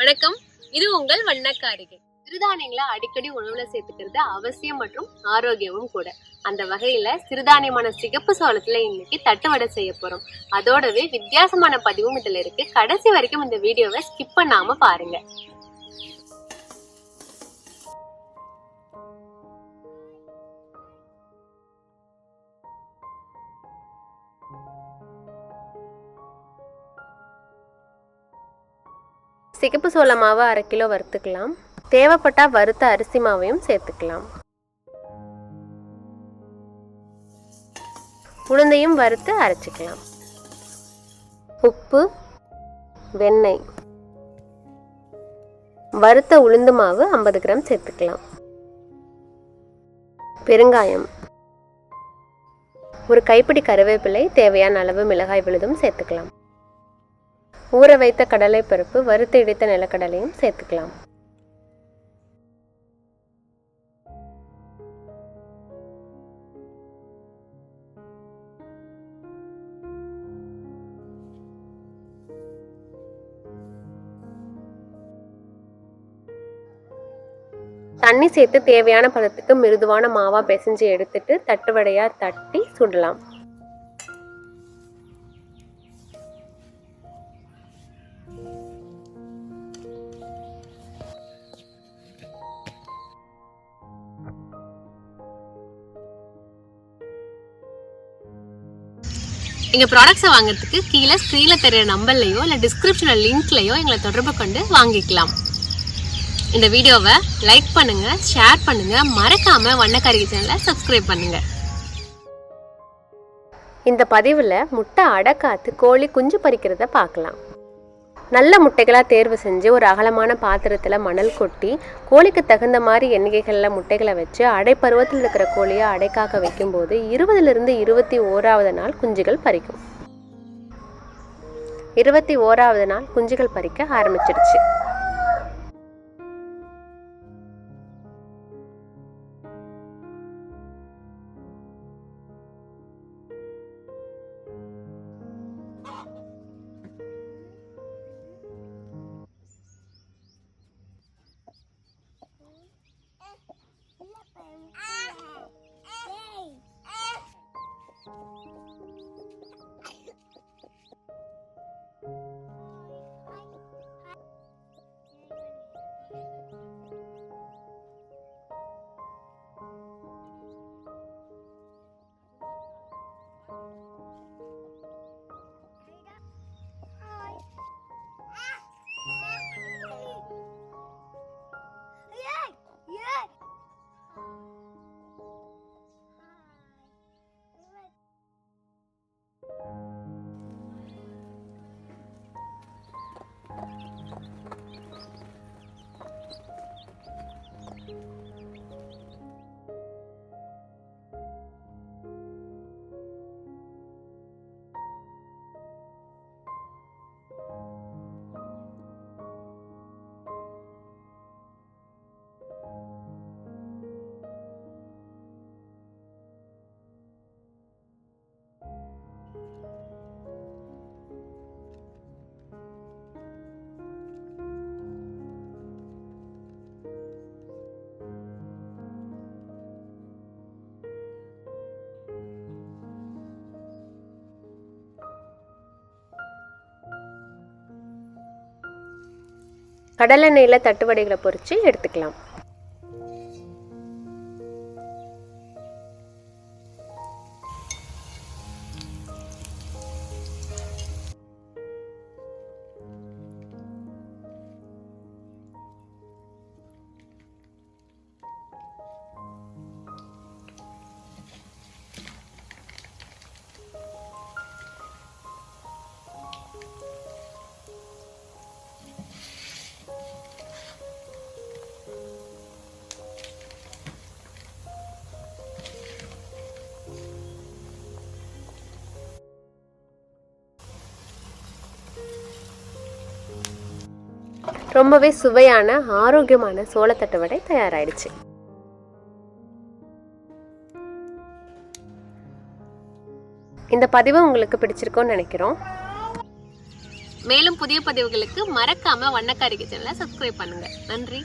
வணக்கம், இது உங்கள் வண்ண காரிகை. சிறுதானியங்களை அடிக்கடி உணவுல சேர்த்துக்கிறது அவசியம் மற்றும் ஆரோக்கியமும் கூட. அந்த வகையில சிறுதானியமான சிகப்பு சோளத்துல இன்னைக்கு தட்டு வடை செய்ய போறோம். அதோடவே வித்தியாசமான பதிவும் இதுல இருக்கு. கடைசி வரைக்கும் இந்த வீடியோவை ஸ்கிப் பண்ணாம பாருங்க. சிகப்பு சோள மாவு 1/2 கிலோ வறுத்துக்கலாம். தேவைப்பட்டா வறுத்த அரிசி மாவையும் சேர்த்துக்கலாம். உளுந்தையும் வறுத்து அரைச்சிக்கலாம். உப்பு, வெண்ணெய், வறுத்த உளுந்து மாவு 50 கிராம் சேர்த்துக்கலாம். பெருங்காயம், ஒரு கைப்பிடி கருவேப்பிலை, தேவையான அளவு மிளகாய் விழுதும் சேர்த்துக்கலாம். ஊற வைத்த கடலை பருப்பு, வறுத்து இடித்த நிலக்கடலையும் சேர்த்துக்கலாம். தண்ணி சேர்த்து தேவையான பதத்துக்கு மிருதுவான மாவா பிசைஞ்சு எடுத்துட்டு தட்டு வடையா தட்டி சுடலாம். எங்கள் ப்ராடக்ட்ஸை வாங்குறதுக்கு கீழே ஸ்க்ரீனில் தெரிகிற நம்பர்லையோ இல்லை டிஸ்கிரிப்ஷனில் லிங்க்லையோ எங்களை தொடர்பு கொண்டு வாங்கிக்கலாம். இந்த வீடியோவை லைக் பண்ணுங்கள், ஷேர் பண்ணுங்கள், மறக்காமல் வண்ண காரிகை சேனலை சப்ஸ்கிரைப் பண்ணுங்கள். இந்த பதிவில் முட்டை அடைக்காத்து கோழி குஞ்சு பறிக்கிறத பார்க்கலாம். நல்ல முட்டைகளாக தேர்வு செஞ்சு ஒரு அகலமான பாத்திரத்தில் மணல் கொட்டி கோழிக்கு தகுந்த மாதிரி எண்ணிக்கைகளில் முட்டைகளை வச்சு அடைப்பருவத்தில் இருக்கிற கோழியை அடைக்காக்க வைக்கும்போது 20லிருந்து 21வது நாள் குஞ்சுகள் பறிக்கும். 21வது நாள் குஞ்சுகள் பறிக்க ஆரம்பிச்சிடுச்சு. கடலெண்ணெயில் தட்டு வடைகளை பொரித்து எடுத்துக்கலாம். ரொம்பவே சுவையான ஆரோக்கியமான சோளத்தட்டு வடை தயாராயிடுச்சு. இந்த பதிவு உங்களுக்கு பிடிச்சிருக்கும்னு நினைக்கிறோம். மேலும் புதிய பதிவுகளுக்கு மறக்காம வண்ண காரிகை சேனலை சப்ஸ்கிரைப் பண்ணுங்க. நன்றி.